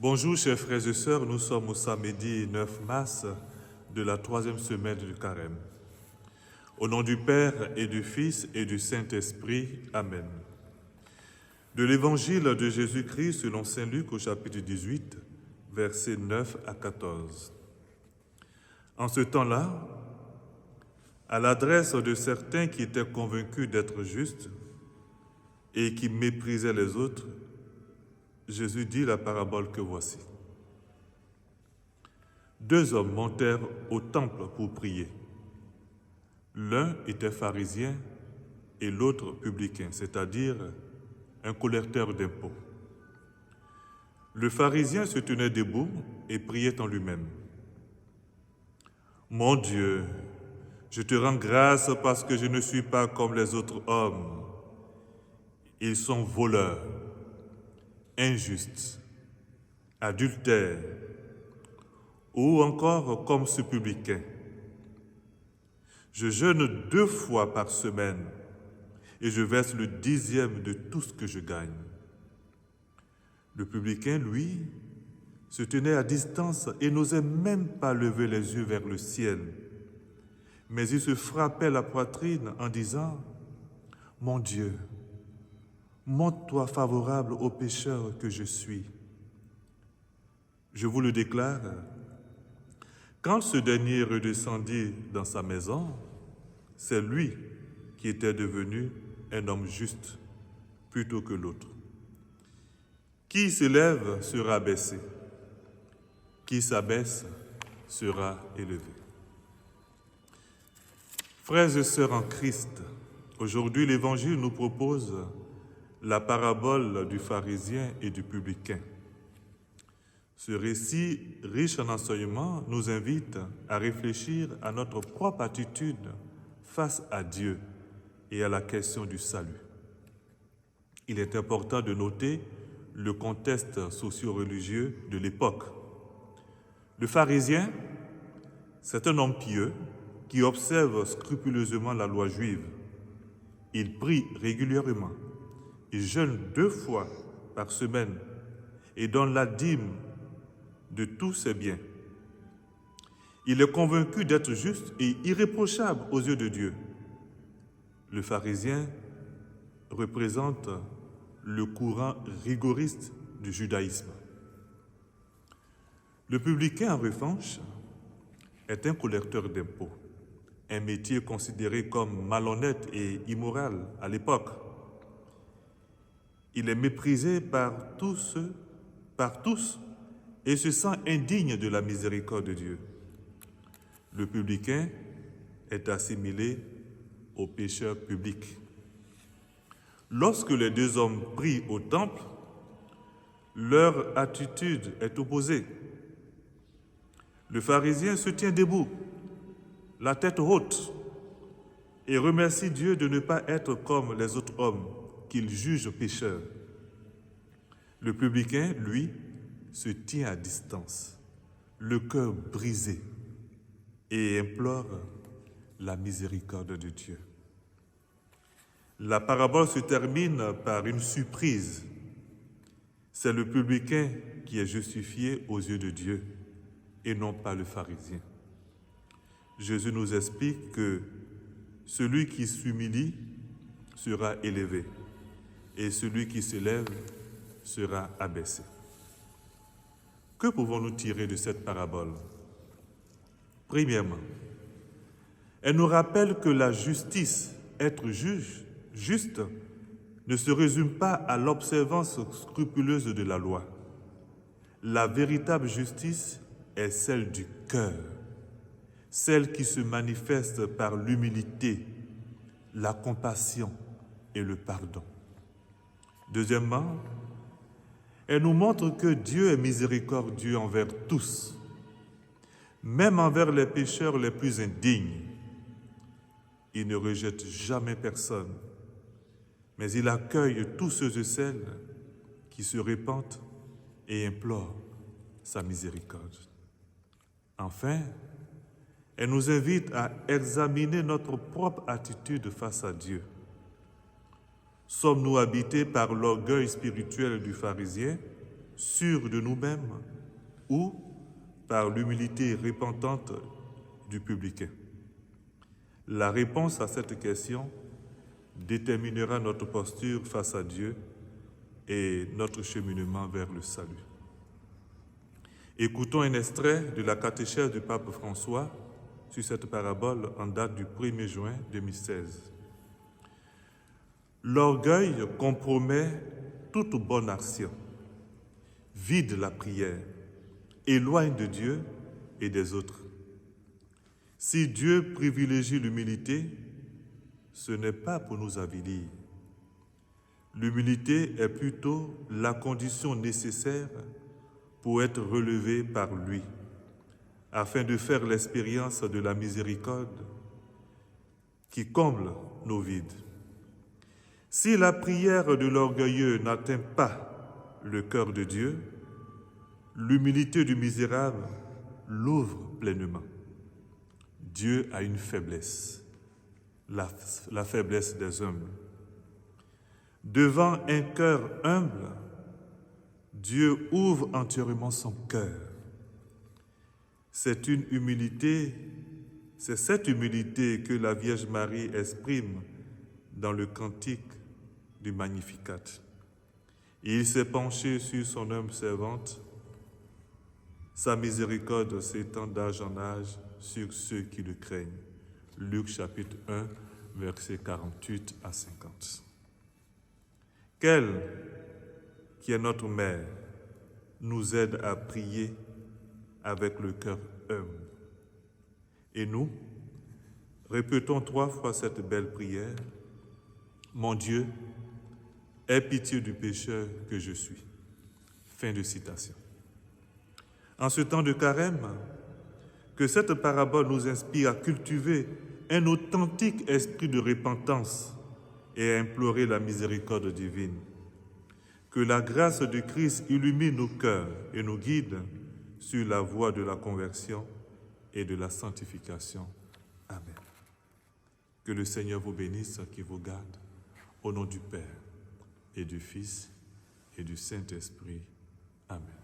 Bonjour chers frères et sœurs, nous sommes au samedi 9 mars de la 3e semaine du Carême. Au nom du Père et du Fils et du Saint-Esprit, Amen. De l'Évangile de Jésus-Christ selon saint Luc au chapitre 18, versets 9 à 14. En ce temps-là, à l'adresse de certains qui étaient convaincus d'être justes et qui méprisaient les autres, Jésus dit la parabole que voici. 2 hommes montèrent au temple pour prier. L'un était pharisien et l'autre publicain, c'est-à-dire un collecteur d'impôts. Le pharisien se tenait debout et priait en lui-même. « Mon Dieu, je te rends grâce parce que je ne suis pas comme les autres hommes. Ils sont voleurs, injustes, adultères, ou encore comme ce publicain. Je jeûne 2 fois par semaine et je verse le 10e de tout ce que je gagne. » Le publicain, lui, se tenait à distance et n'osait même pas lever les yeux vers le ciel. Mais il se frappait la poitrine en disant « Mon Dieu, montre-toi favorable au pécheur que je suis. » Je vous le déclare, quand ce dernier redescendit dans sa maison, c'est lui qui était devenu un homme juste plutôt que l'autre. Qui s'élève sera abaissé, qui s'abaisse sera élevé. Frères et sœurs en Christ, aujourd'hui l'Évangile nous propose la parabole du pharisien et du publicain. Ce récit, riche en enseignements, nous invite à réfléchir à notre propre attitude face à Dieu et à la question du salut. Il est important de noter le contexte socio-religieux de l'époque. Le pharisien, c'est un homme pieux qui observe scrupuleusement la loi juive. Il prie régulièrement. Il jeûne 2 fois par semaine et donne la dîme de tous ses biens. Il est convaincu d'être juste et irréprochable aux yeux de Dieu. Le pharisien représente le courant rigoriste du judaïsme. Le publicain, en revanche, est un collecteur d'impôts, un métier considéré comme malhonnête et immoral à l'époque. Il est méprisé par tous et se sent indigne de la miséricorde de Dieu. Le publicain est assimilé au pécheur public. Lorsque les 2 hommes prient au temple, leur attitude est opposée. Le pharisien se tient debout, la tête haute, et remercie Dieu de ne pas être comme les autres hommes qu'il juge pécheurs. Le publicain, lui, se tient à distance, le cœur brisé, et implore la miséricorde de Dieu. La parabole se termine par une surprise. C'est le publicain qui est justifié aux yeux de Dieu et non pas le pharisien. Jésus nous explique que celui qui s'humilie sera élevé et celui qui s'élève sera abaissé. Que pouvons-nous tirer de cette parabole? Premièrement, elle nous rappelle que la justice, être juste, ne se résume pas à l'observance scrupuleuse de la loi. La véritable justice est celle du cœur, celle qui se manifeste par l'humilité, la compassion et le pardon. Deuxièmement, elle nous montre que Dieu est miséricordieux envers tous, même envers les pécheurs les plus indignes. Il ne rejette jamais personne, mais il accueille tous ceux et celles qui se repentent et implorent sa miséricorde. Enfin, elle nous invite à examiner notre propre attitude face à Dieu. Sommes-nous habités par l'orgueil spirituel du pharisien sûrs de nous-mêmes ou par l'humilité repentante du publicain? La réponse à cette question déterminera notre posture face à Dieu et notre cheminement vers le salut. Écoutons un extrait de la catéchèse du pape François sur cette parabole en date du 1er juin 2016. L'orgueil compromet toute bonne action, vide la prière, éloigne de Dieu et des autres. Si Dieu privilégie l'humilité, ce n'est pas pour nous avilir. L'humilité est plutôt la condition nécessaire pour être relevé par lui, afin de faire l'expérience de la miséricorde qui comble nos vides. Si la prière de l'orgueilleux n'atteint pas le cœur de Dieu, l'humilité du misérable l'ouvre pleinement. Dieu a une faiblesse, la faiblesse des humbles. Devant un cœur humble, Dieu ouvre entièrement son cœur. C'est cette humilité que la Vierge Marie exprime dans le cantique du Magnificat. Il s'est penché sur son humble servante, sa miséricorde s'étend d'âge en âge sur ceux qui le craignent. Luc chapitre 1, versets 48 à 50. Qu'elle, qui est notre mère, nous aide à prier avec le cœur humble. Et nous, répétons 3 fois cette belle prière. Mon Dieu, aie pitié du pécheur que je suis. Fin de citation. En ce temps de carême, que cette parabole nous inspire à cultiver un authentique esprit de repentance et à implorer la miséricorde divine. Que la grâce de Christ illumine nos cœurs et nous guide sur la voie de la conversion et de la sanctification. Amen. Que le Seigneur vous bénisse, qui vous garde, au nom du Père et du Fils et du Saint-Esprit. Amen.